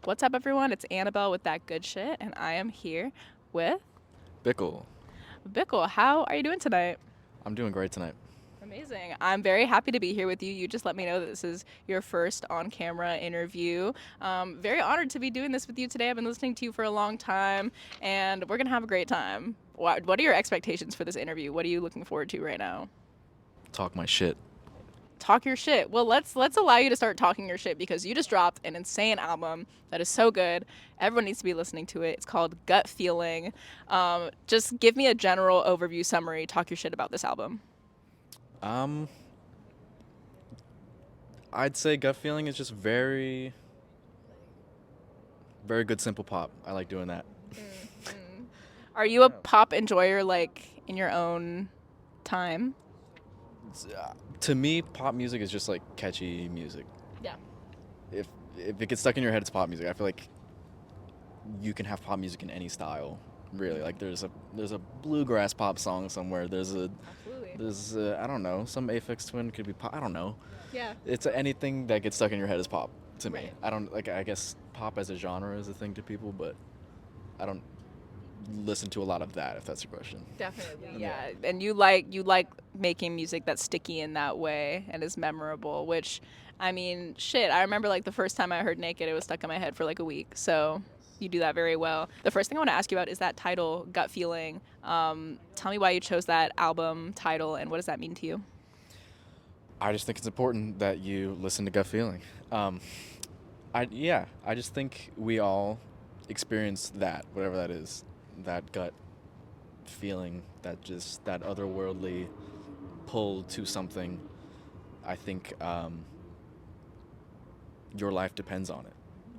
What's up, everyone? It's Annabelle with That Good Shit, and I am here with Bickle. Bickle. How are you doing tonight? I'm doing great tonight. Amazing. I'm very happy to be here with you. You just let me know that this is your first on camera interview. Very honored to be doing this with you today. I've been listening to you for a long time, and we're going to have a great time. What are your expectations for this interview? What are you looking forward to right now? Talk my shit. Talk your shit. Well, let's allow you to start talking your shit because you just dropped an insane album that is so good. Everyone needs to be listening to it. It's called Gut Feeling. Just give me a general overview summary. Talk your shit about this album. Um, I'd say Gut Feeling is just very, very good simple pop. I like doing that. Are you a pop enjoyer like in your own time? To me, pop music is just like catchy music. Yeah. If if it gets stuck in your head, it's pop music. I feel like you can have pop music in any style. Really, like there's a bluegrass pop song somewhere. Absolutely. I don't know, some Aphex Twin could be pop. I don't know. Yeah. It's anything that gets stuck in your head is pop to me. Right. I don't like. I guess pop as a genre is a thing to people, but I don't listen to a lot of that. If that's your question. Definitely, yeah. And you like making music that's sticky in that way and is memorable, which I mean, shit, I remember like the first time I heard Naked, it was stuck in my head for like a week. So you do that very well. The first thing I want to ask you about is that title, Gut Feeling. Tell me why you chose that album title and what does that mean to you? I just think it's important that you listen to gut feeling. I just think we all experience that, whatever that is, that gut feeling, that otherworldly pull to something. I think your life depends on it.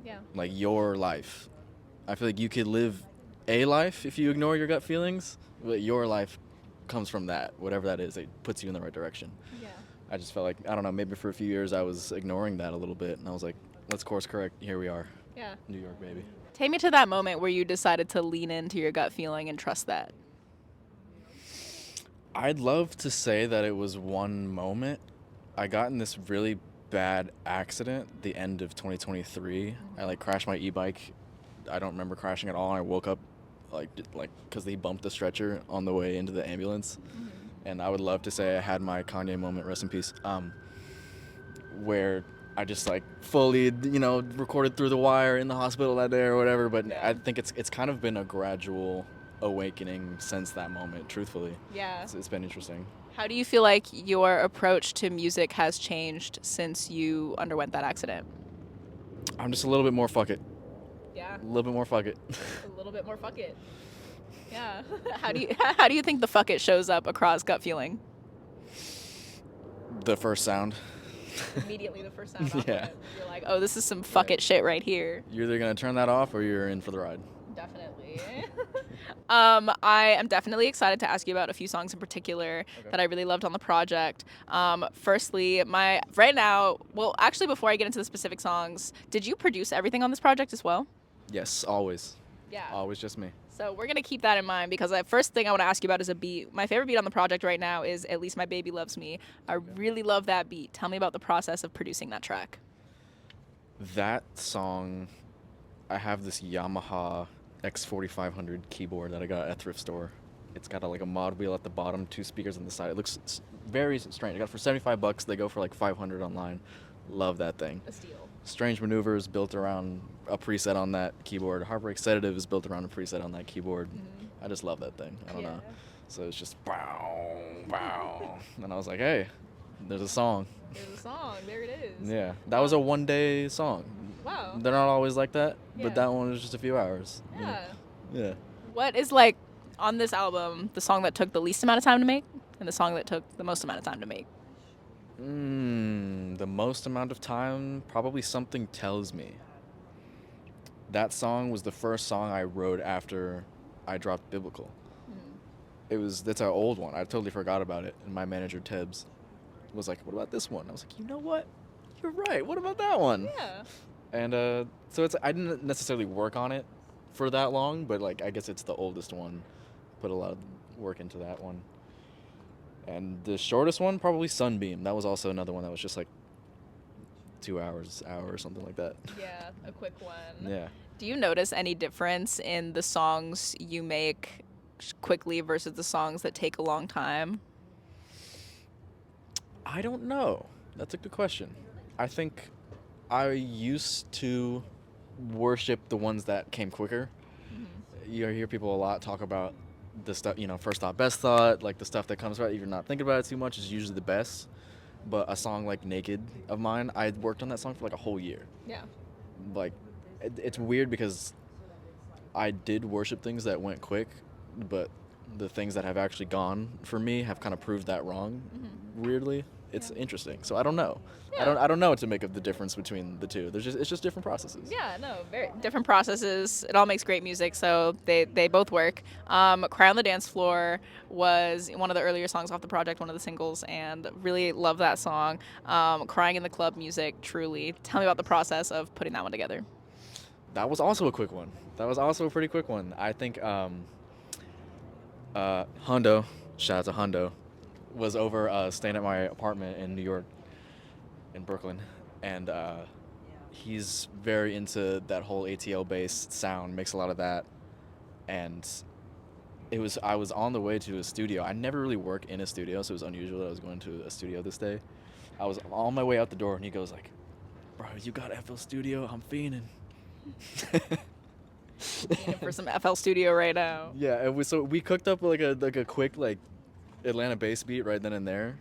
Yeah. Like your life. I feel like you could live a life if you ignore your gut feelings, but your life comes from that, whatever that is. It puts you in the right direction. Yeah. I just felt like, I don't know, maybe for a few years I was ignoring that a little bit, and I was like, let's course correct. Here we are. Yeah. New York, baby. Take me to that moment where you decided to lean into your gut feeling and trust that. I'd love to say that it was one moment. I got in this really bad accident the end of 2023. I like crashed my e-bike. I don't remember crashing at all. I woke up like because they bumped the stretcher on the way into the ambulance. And I would love to say I had my Kanye moment, rest in peace, where I just like fully, recorded through the wire in the hospital that day or whatever. But Yeah. I think it's kind of been a gradual awakening since that moment. Truthfully, Yeah. it's been interesting. How do you feel like your approach to music has changed since you underwent that accident? I'm just a little bit more fuck it. Yeah. A little bit more fuck it. A little bit more fuck it. Yeah. How do you think the fuck it shows up across Gut Feeling? The first sound. Immediately the first sound off Yeah. of it. You're like, oh, this is some fuck it shit right here. You're either gonna turn that off or you're in for the ride. Definitely. I am definitely excited to ask you about a few songs in particular that I really loved on the project. Firstly, actually, before I get into the specific songs, did you produce everything on this project as well? Yes, always. Yeah. Always just me. So we're gonna keep that in mind because the first thing I want to ask you about is a beat. My favorite beat on the project right now is "At Least My Baby Loves Me." I really love that beat. Tell me about the process of producing that track. That song, I have this Yamaha X4500 keyboard that I got at a thrift store. It's got like a mod wheel at the bottom, two speakers on the side. It looks very strange. I got it for $75. They go for like 500 online. Love that thing. A steal. Strange Maneuvers built around a preset on that keyboard. Heartbreak Sedative is built around a preset on that keyboard. I just love that thing. I don't know. So it's just bow, bow. And I was like, hey, there's a song. There's a song. There it is. Yeah, that was a one-day song. Wow. They're not always like that, Yeah. but that one was just a few hours. Yeah. Yeah. What is like on this album the song that took the least amount of time to make and the song that took the most amount of time to make? The most amount of time, probably Something Tells Me. That song was the first song I wrote after I dropped Biblical. That's our old one. I totally forgot about it. And my manager, Tibbs, was like, what about this one? I was like, you know what? You're right. What about that one? Yeah. And so I didn't necessarily work on it for that long, but like I guess it's the oldest one. Put a lot of work into that one. And the shortest one, probably Sunbeam. That was also another one that was just like hour or something like that. Yeah, a quick one. Yeah. Do you notice any difference in the songs you make quickly versus the songs that take a long time? I don't know. That's a good question. I think I used to worship the ones that came quicker. You hear people a lot talk about the stuff, first thought, best thought, like the stuff that comes right. If you're not thinking about it too much, is usually the best. But a song like Naked of mine, I worked on that song for like a whole year. Yeah. Like, it's weird because I did worship things that went quick, but the things that have actually gone for me have kind of proved that wrong. Weirdly, it's interesting. So I don't know. Yeah. I don't know what to make of the difference between the two. It's just different processes. Yeah, no, very different processes. It all makes great music, so they both work. Cry on the Dance Floor was one of the earlier songs off the project, one of the singles, and really love that song. Crying in the Club music, truly. Tell me about the process of putting that one together. That was also a quick one. That was also a pretty quick one. I think Hundo, shout out to Hundo, was over staying at my apartment in New York, in Brooklyn, and he's very into that whole ATL based sound, makes a lot of that, and I was on the way to a studio. I never really work in a studio, so it was unusual that I was going to a studio this day. I was on my way out the door, and he goes like, "Bro, you got FL Studio? I'm fiending." For some FL Studio right now. Yeah, and we cooked up like a quick like Atlanta bass beat right then and there,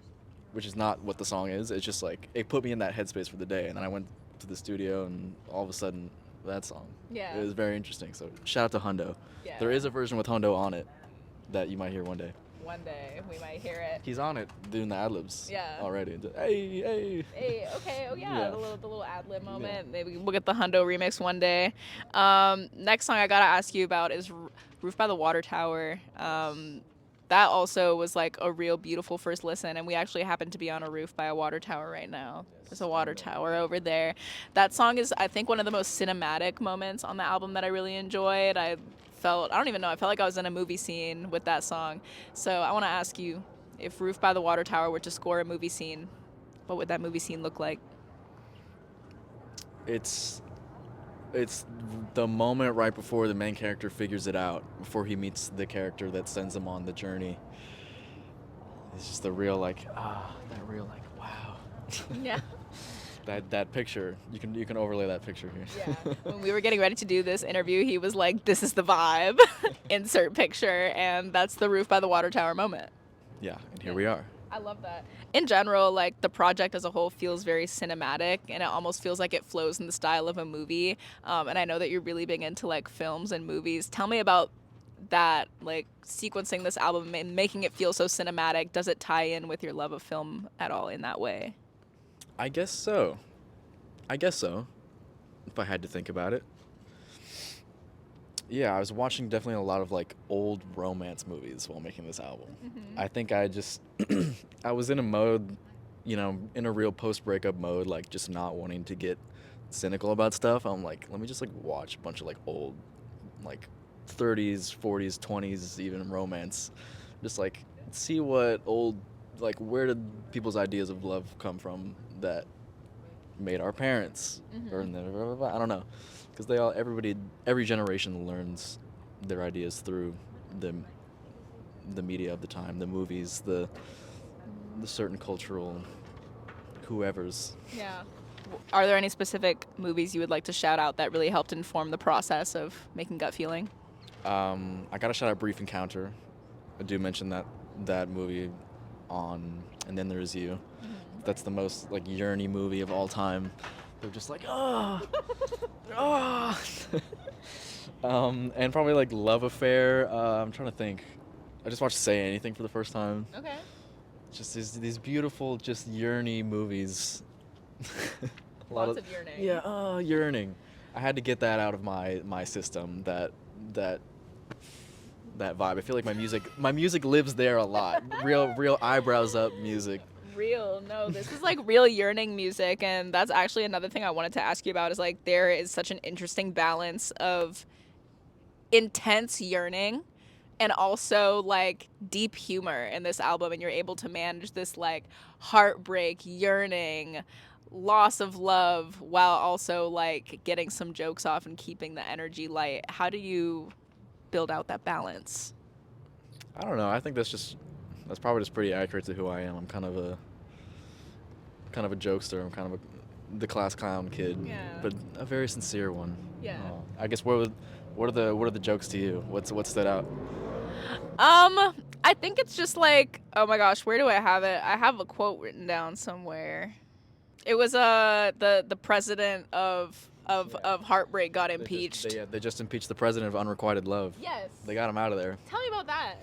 which is not what the song is. It's just like it put me in that headspace for the day, and then I went to the studio, and all of a sudden that song. Yeah. It was very interesting. So shout out to Hundo. Yeah. There is a version with Hundo on it that you might hear one day. One day we might hear it. He's on it doing the ad libs. Yeah. Already. Hey, hey. Hey, okay, oh yeah, Yeah. the little ad lib moment. Yeah. Maybe we'll get the Hundo remix one day. Next song I gotta ask you about is Roof by the Water Tower. That also was like a real beautiful first listen, and we actually happen to be on a roof by a water tower right now. There's a water tower over there. That song is, I think, one of the most cinematic moments on the album that I really enjoyed. I felt like I was in a movie scene with that song. So I want to ask you, if Roof by the Water Tower were to score a movie scene, what would that movie scene look like? It's the moment right before the main character figures it out, before he meets the character that sends him on the journey. It's just the real wow. Yeah. That picture, you can overlay that picture here. Yeah. When we were getting ready to do this interview, he was like, "This is the vibe." Insert picture, and that's the Roof by the Water Tower moment. Yeah, and here we are. I love that. In general, like the project as a whole feels very cinematic, and it almost feels like it flows in the style of a movie. And I know that you're really big into like films and movies. Tell me about that, like sequencing this album and making it feel so cinematic. Does it tie in with your love of film at all in that way? I guess so. If I had to think about it. Yeah, I was watching definitely a lot of like old romance movies while making this album. I think I just I was in a mode, in a real post-breakup mode, like just not wanting to get cynical about stuff. I'm like, let me just like watch a bunch of like old, like 30s, 40s, 20s, even romance. Just like see what old, like where did people's ideas of love come from that made our parents, or I don't know. Because every generation learns their ideas through the media of the time, the movies, the certain cultural whoever's. Yeah. Are there any specific movies you would like to shout out that really helped inform the process of making Gut Feeling? I gotta shout out Brief Encounter. I do mention that movie on And Then There's You. That's the most like yearning movie of all time. They're just like, oh. And probably like Love Affair. I'm trying to think. I just watched Say Anything for the first time. Okay. Just these beautiful, just yearning movies. Lots of yearning. Yeah, yearning. I had to get that out of my system. That vibe. I feel like my music lives there a lot. Real eyebrows up music. No, this is like real yearning music, and that's actually another thing I wanted to ask you about is like there is such an interesting balance of intense yearning and also like deep humor in this album, and you're able to manage this like heartbreak, yearning, loss of love while also like getting some jokes off and keeping the energy light. How do you build out that balance? I don't know. I think that's probably just pretty accurate to who I am. I'm kind of a jokester. I'm kind of the class clown kid, Yeah. but a very sincere one. Yeah. I guess what are the jokes to you? What stood out? I think it's just like, oh my gosh, where do I have it? I have a quote written down somewhere. It was the president of Heartbreak got impeached. They just impeached the president of unrequited love. Yes. They got him out of there. Tell me about that.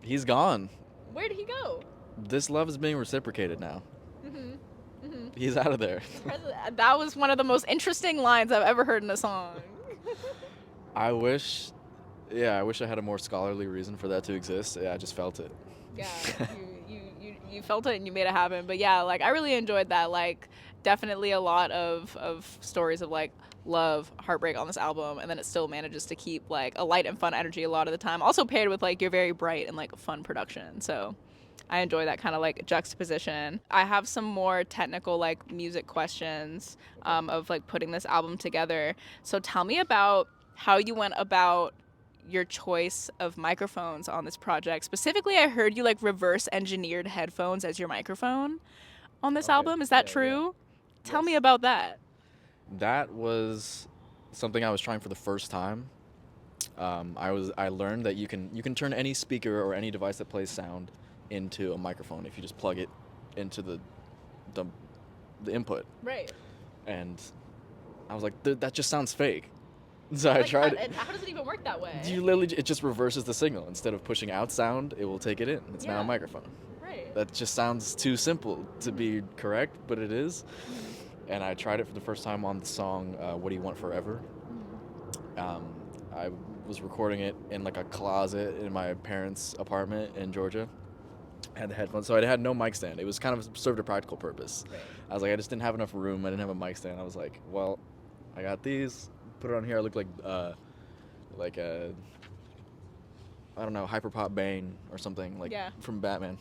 He's gone. Where did he go? This love is being reciprocated now. Mhm. Mhm. He's out of there. That was one of the most interesting lines I've ever heard in a song. I wish I had a more scholarly reason for that to exist. Yeah, I just felt it. Yeah, you felt it and you made it happen. But yeah, like I really enjoyed that. Like definitely a lot of stories of like love, heartbreak on this album, and then it still manages to keep like a light and fun energy a lot of the time. Also paired with like your very bright and like fun production. So I enjoy that kind of like juxtaposition. I have some more technical like music questions of like putting this album together. So tell me about how you went about your choice of microphones on this project. Specifically, I heard you like reverse engineered headphones as your microphone on this album. Is that true? Tell me about that. That was something I was trying for the first time. I learned that you can turn any speaker or any device that plays sound into a microphone if you just plug it into the input. Right. And I was like, that just sounds fake. So I tried it. And how does it even work that way? It just reverses the signal. Instead of pushing out sound, it will take it in. It's now a microphone. Right. That just sounds too simple to be correct, but it is. And I tried it for the first time on the song What Do You Want Forever? I was recording it in like a closet in my parents' apartment in Georgia. I had the headphones, so I had no mic stand. It was kind of served a practical purpose. Right. I was like, I just didn't have enough room. I didn't have a mic stand. I was like, well, I got these. Put it on here. I look like a, I don't know, hyperpop Bane or something like from Batman.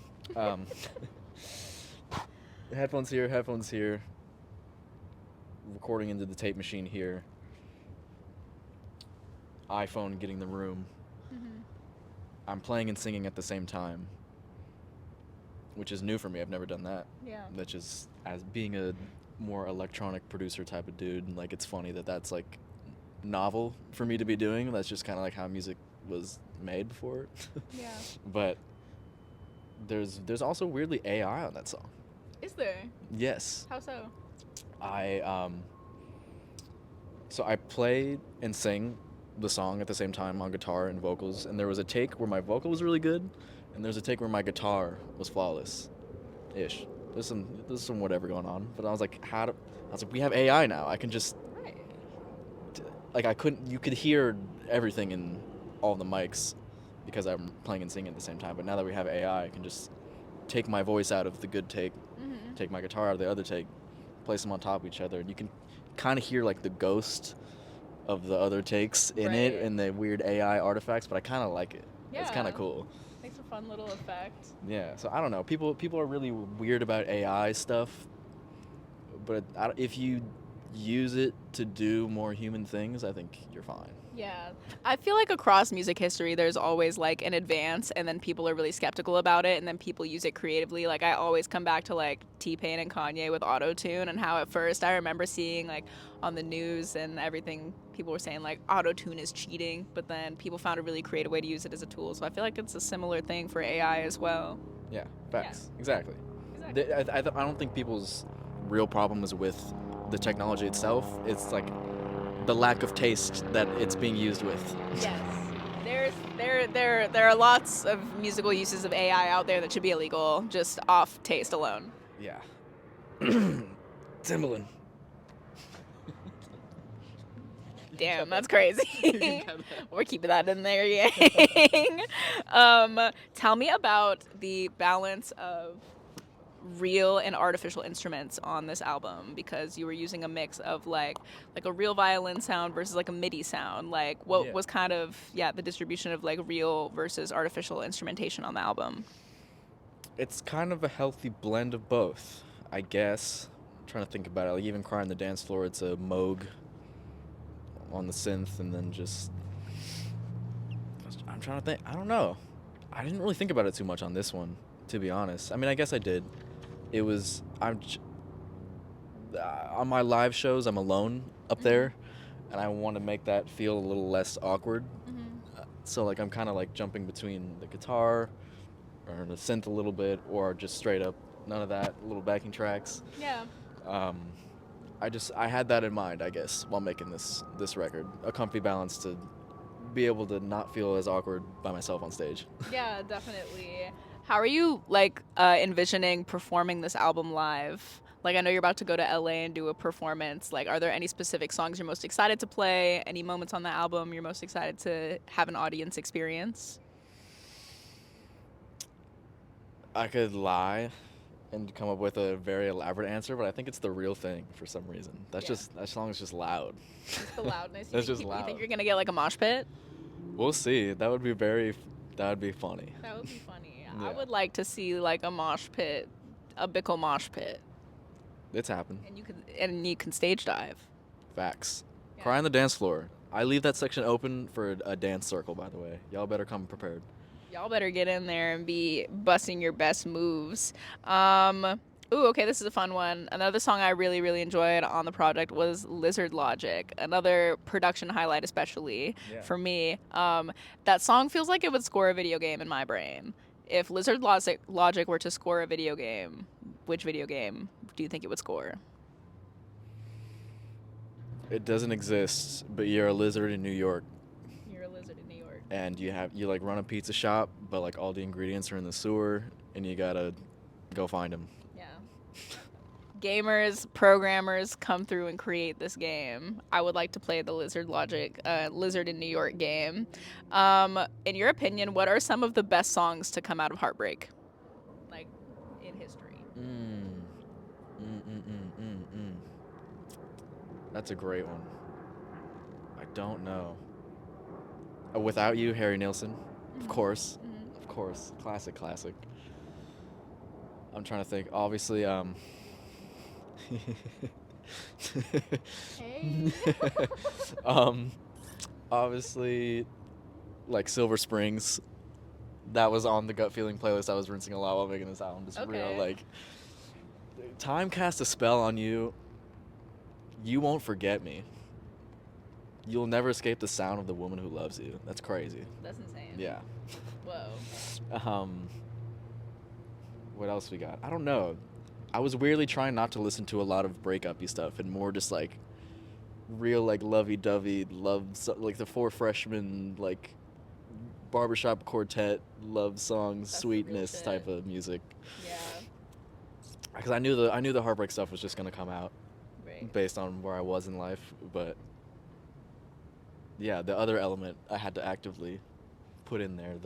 Headphones here. Recording into the tape machine here. iPhone getting the room. Mm-hmm. I'm playing and singing at the same time, which is new for me. I've never done that. Yeah. That's just, as being a more electronic producer type of dude, like it's funny that's like novel for me to be doing. That's just kind of like how music was made before. Yeah. But there's also weirdly AI on that song. Is there? Yes. How so? So I play and sing the song at the same time on guitar and vocals, and there was a take where my vocal was really good, and there's a take where my guitar was flawless-ish. There's some whatever going on, but I was like, we have AI now. I can just, like, you could hear everything in all the mics because I'm playing and singing at the same time. But now that we have AI, I can just take my voice out of the good take, take my guitar out of the other take, place them on top of each other, and you can kind of hear like the ghost of the other takes in it and the weird AI artifacts. But I kind of like it. Yeah. It's kind of cool. Makes a fun little effect. Yeah. So I don't know. People are really weird about AI stuff, but if you use it to do more human things, I think you're fine. Yeah. I feel like across music history, there's always like an advance, and then people are really skeptical about it, and then people use it creatively. Like I always come back to like T-Pain and Kanye with auto-tune, and how at first I remember seeing like on the news and everything, people were saying like auto-tune is cheating, but then people found a really creative way to use it as a tool. So I feel like it's a similar thing for AI as well. Yeah, facts. Yeah. Exactly. I don't think people's real problem is with the technology itself. It's like the lack of taste that it's being used with. Yes. There are lots of musical uses of AI out there that should be illegal, just off taste alone. Yeah. Symbolism. Damn, that's crazy. We're keeping that in there, Yang. Tell me about the balance of real and artificial instruments on this album, because you were using a mix of like a real violin sound versus like a MIDI sound. Like what was kind of the distribution of like real versus artificial instrumentation on the album? It's kind of a healthy blend of both, I guess. trying to think about it. Like even Cry on the Dance Floor, it's a Moog on the synth, and then just I'm trying to think. I don't know. I didn't really think about it too much on this one, to be honest. I mean, I guess I did. It was on my live shows, I'm alone up there, and I want to make that feel a little less awkward. So like I'm kind of like jumping between the guitar or the synth a little bit, or just straight up none of that, little backing tracks. Yeah. I had that in mind, I guess, while making this record, a comfy balance to be able to not feel as awkward by myself on stage. Yeah, definitely. How are you like envisioning performing this album live? Like I know you're about to go to LA and do a performance. Like are there any specific songs you're most excited to play? Any moments on the album you're most excited to have an audience experience? I could lie and come up with a very elaborate answer, but I think it's the real thing for some reason. That's just that song is just loud. It's the loudness. It's just loud. You think you're gonna get like a mosh pit? We'll see. That would be funny. That would be funny. Yeah. I would like to see like a mosh pit, a Bickle mosh pit. It's happened. And you can stage dive. Facts. Yeah. Cry on the Dance Floor. I leave that section open for a dance circle, by the way. Y'all better come prepared. Y'all better get in there and be busting your best moves. Ooh, okay, this is a fun one. Another song I really, really enjoyed on the project was Lizard Logic. Another production highlight, especially for me. That song feels like it would score a video game in my brain. If Lizard Logic were to score a video game, which video game do you think it would score? It doesn't exist, but you're a lizard in New York. You're a lizard in New York. And you like run a pizza shop, but like all the ingredients are in the sewer, and you gotta go find them. Yeah. Gamers, programmers come through and create this game. I would like to play the Lizard Logic, Lizard in New York game. In your opinion, what are some of the best songs to come out of Heartbreak, like in history? That's a great one. I don't know. Without You, Harry Nilsson. Of course. Of course. Classic. I'm trying to think. Obviously, Hey. Obviously, like Silver Springs. That was on the Gut Feeling playlist I was rinsing a lot while making this album. Just real, like, time cast a spell on you. You won't forget me. You'll never escape the sound of the woman who loves you. That's crazy. That's insane. Yeah. Whoa. What else we got? I don't know. I was weirdly trying not to listen to a lot of breakup-y stuff and more just like real like lovey-dovey love, like the Four Freshmen, like barbershop quartet love songs, That's sweetness type of music. Yeah. Because I knew the heartbreak stuff was just gonna come out based on where I was in life, but yeah, the other element I had to actively put in there.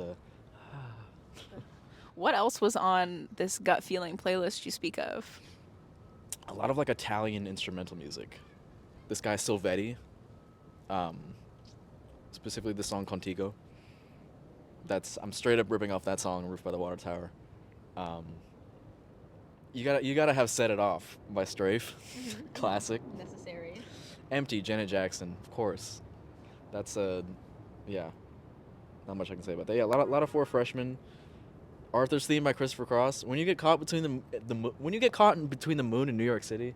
What else was on this Gut Feeling playlist you speak of? A lot of like Italian instrumental music. This guy Silvetti, specifically the song Contigo. I'm straight up ripping off that song, Roof by the Water Tower. You gotta have Set It Off by Strafe. Classic. Necessary. Empty, Janet Jackson, of course. That's yeah. Not much I can say about that. Yeah, a lot of Four Freshmen. Arthur's Theme by Christopher Cross. When you get caught between between the moon and New York City,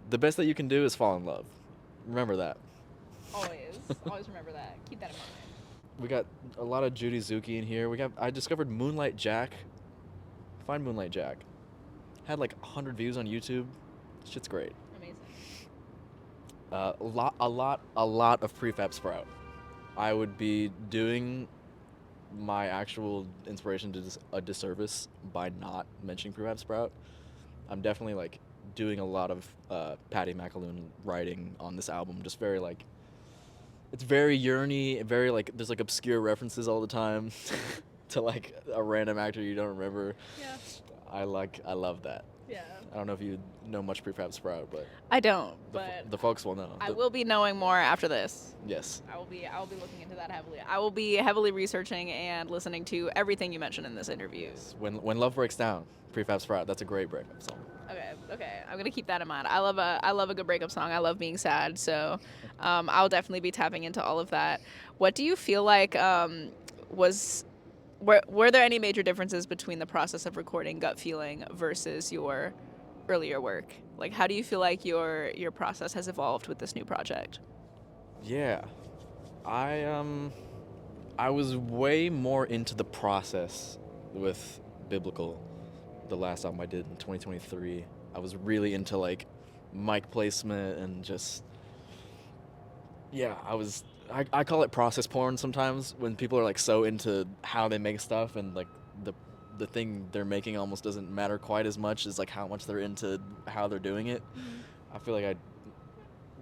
the best that you can do is fall in love. Remember that. Always remember that. Keep that in mind. We got a lot of Judy Zuki in here. I discovered Moonlight Jack. Find Moonlight Jack. Had like 100 views on YouTube. Shit's great. Amazing. A lot of Prefab Sprout. I would be doing my actual inspiration to a disservice by not mentioning Prefab Sprout. I'm definitely like doing a lot of Patty McAloon writing on this album. Just very like, it's very yearny, very like there's like obscure references all the time to like a random actor you don't remember. Yeah. I love that. Yeah. I don't know if you know much Prefab Sprout, but I don't, but the folks will know. I will be knowing more after this. Yes. I will be looking into that heavily. I will be heavily researching and listening to everything you mentioned in this interview. When Love Breaks Down, Prefab Sprout. That's a great breakup song. Okay. Okay, I'm gonna keep that in mind. I love a good breakup song. I love being sad, so I'll definitely be tapping into all of that. What do you feel like was were there any major differences between the process of recording Gut Feeling versus your earlier work? Like, how do you feel like your process has evolved with this new project? Yeah, I I was way more into the process with Biblical, the last album I did in 2023. I was really into like mic placement and just yeah, I call it process porn sometimes when people are like so into how they make stuff and like the the thing they're making almost doesn't matter quite as much as like how much they're into how they're doing it. Mm-hmm. I feel like I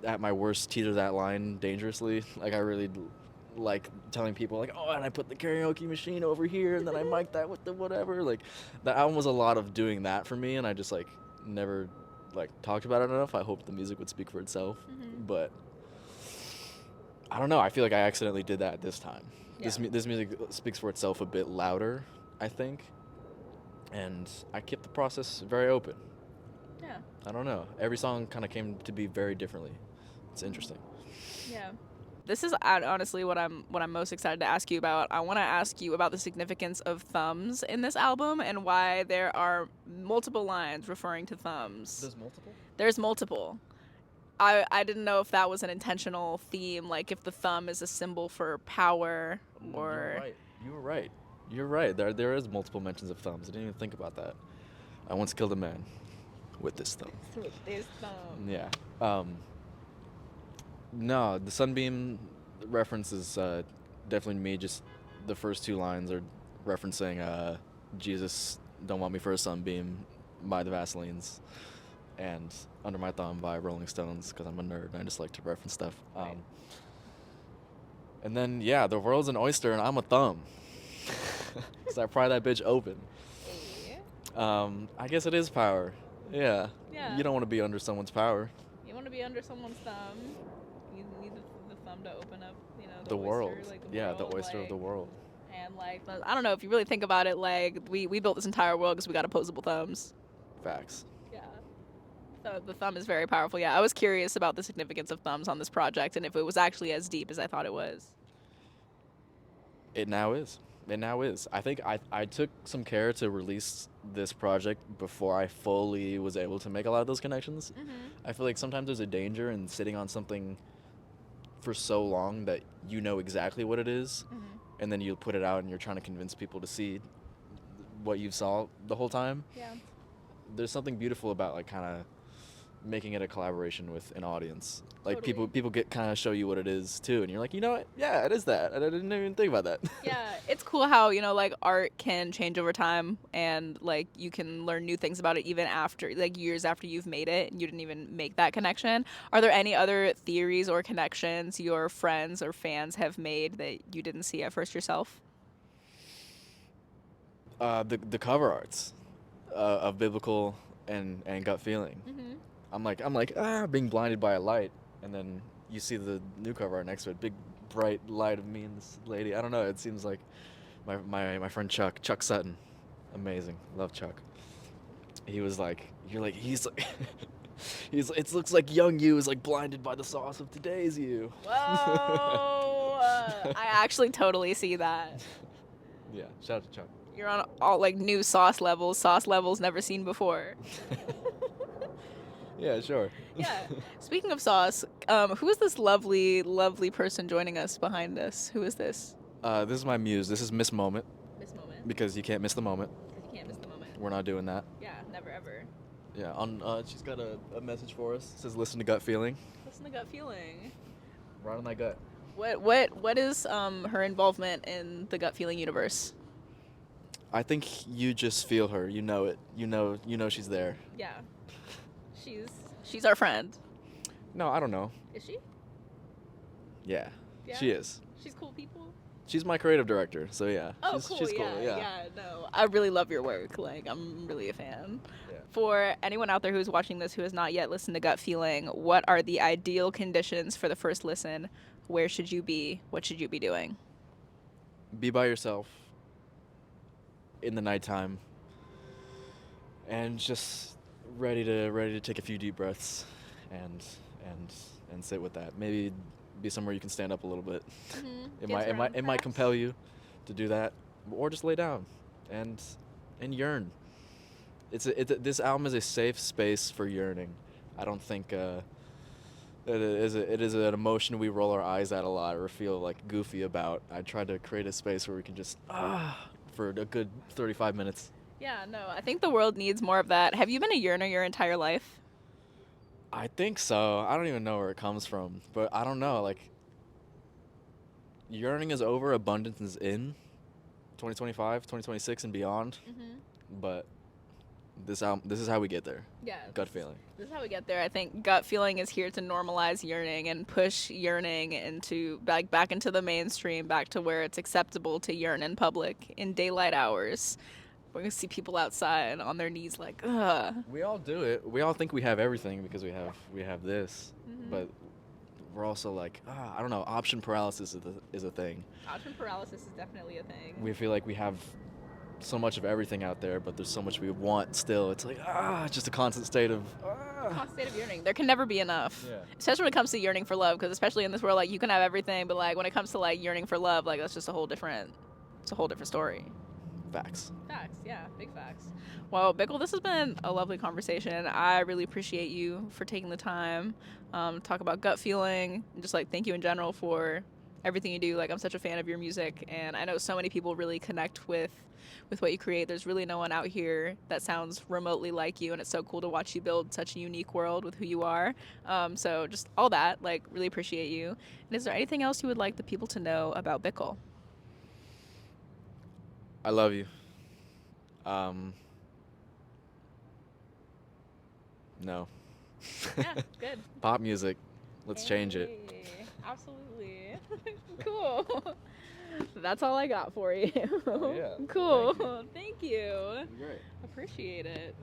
at my worst teeter that line dangerously. Like I really like telling people like, oh, and I put the karaoke machine over here and then I mic'd that with the whatever. Like the album was a lot of doing that for me and I just like never like talked about it enough. I hoped the music would speak for itself. Mm-hmm. But I don't know. I feel like I accidentally did that this time. Yeah. This music speaks for itself a bit louder, I think, and I kept the process very open. Yeah. I don't know. Every song kind of came to be very differently. It's interesting. Yeah. This is honestly what I'm most excited to ask you about. I want to ask you about the significance of thumbs in this album and why there are multiple lines referring to thumbs. There's multiple? There's multiple. I didn't know if that was an intentional theme, like if the thumb is a symbol for power or. You're right. You were right. You're right. There is multiple mentions of thumbs. I didn't even think about that. I once killed a man with this thumb. With this thumb. Yeah. No, the sunbeam reference is definitely me. Just the first two lines are referencing Jesus Don't Want Me for a Sunbeam by the Vaselines and Under My Thumb by Rolling Stones because I'm a nerd and I just like to reference stuff. Right. And then, yeah, the world's an oyster and I'm a thumb because I pry that bitch open. Hey. I guess it is power. Yeah. Yeah. You don't want to be under someone's power. You want to be under someone's thumb. You need the thumb to open up, The oyster, world. like Yeah, world, the oyster of the world. And like, I don't know if you really think about it, like we built this entire world because we got opposable thumbs. Facts. Yeah. So the thumb is very powerful. Yeah, I was curious about the significance of thumbs on this project and if it was actually as deep as I thought it was. It now is. It now is. I think I took some care to release this project before I fully was able to make a lot of those connections. Mm-hmm. I feel like sometimes there's a danger in sitting on something for so long that you know exactly what it is, Mm-hmm. and then you put it out and you're trying to convince people to see what you saw the whole time. Yeah. There's something beautiful about like kind of making it a collaboration with an audience. Like Totally. people get kind of show you what it is too, and you're like, you know what? Yeah, it is that. I didn't even think about that. Yeah, it's cool how, like art can change over time and like you can learn new things about it even after, like years after you've made it and you didn't even make that connection. Are there any other theories or connections your friends or fans have made that you didn't see at first yourself? The cover arts of Biblical and Gut Feeling. Mm-hmm. I'm like being blinded by a light, and then you see the new cover art next to it, big bright light of me and this lady. I don't know. It seems like my friend Chuck Sutton, amazing. Love Chuck. He was like, you're like he's like. It looks like young you is like blinded by the sauce of today's you. Whoa! I actually totally see that. Yeah, shout out to Chuck. You're on all like new sauce levels never seen before. Yeah, sure. Yeah. Speaking of sauce, who is this lovely, lovely person joining us behind us? Who is this? This is my muse. This is Miss Moment Miss Moment. because you can't miss the moment. Because you can't miss the moment. We're not doing that. Yeah, never ever. Yeah, she's got a message for us. It says, "Listen to Gut Feeling." Listen to Gut Feeling. Right on that gut. What is her involvement in the Gut Feeling universe? I think you just feel her. You know it. You know she's there. Yeah. She's our friend. No, I don't know. Is she? Yeah, Yeah? she is. She's cool people. She's my creative director, so yeah. Oh, she's, cool. She's yeah, cool. yeah. No, I really love your work. Like, I'm really a fan. Yeah. For anyone out there who's watching this who has not yet listened to Gut Feeling, what are the ideal conditions for the first listen? Where should you be? What should you be doing? Be by yourself in the nighttime and just ready to take a few deep breaths, and and and sit with that. Maybe be somewhere you can stand up a little bit. Dance around, It might perhaps? compel you to do that, or just lay down and yearn. This album is a safe space for yearning. I don't think it is an emotion we roll our eyes at a lot or feel like goofy about. I tried to create a space where we can just for a good 35 minutes. Yeah, no, I think the world needs more of that. Have you been a yearner your entire life? I think so. I don't even know where it comes from, but I don't know. Like, yearning is over, abundance is in. 2025, 2026, and beyond. But this is how we get there. Yeah. Gut feeling. This is how we get there. I think gut feeling is here to normalize yearning and push yearning into back into the mainstream, back to where it's acceptable to yearn in public in daylight hours. We're gonna see people outside on their knees like, ugh. We all do it. We all think we have everything because we have this, but we're also like, I don't know. Option paralysis is a thing. Option paralysis is definitely a thing. We feel like we have so much of everything out there, but there's so much we want still. It's like, it's just a constant state of Constant state of yearning. There can never be enough. Yeah. Especially when it comes to yearning for love, because especially in this world, like you can have everything, but like when it comes to like yearning for love, like that's just a whole different story. Facts. Facts, yeah, big facts. Well, Bickle, this has been a lovely conversation. I really appreciate you for taking the time to talk about gut feeling, and just like thank you in general for everything you do. Like I'm such a fan of your music, and I know so many people really connect with what you create. There's really no one out here that sounds remotely like you, and it's so cool to watch you build such a unique world with who you are. So just all that, like, really appreciate you. And is there anything else you would like the people to know about Bickle? I love you. No. Yeah, good. Pop music. Let's change it. Hey, absolutely. Cool. That's all I got for you. Oh, yeah. Cool. Thank you. Great. Appreciate it.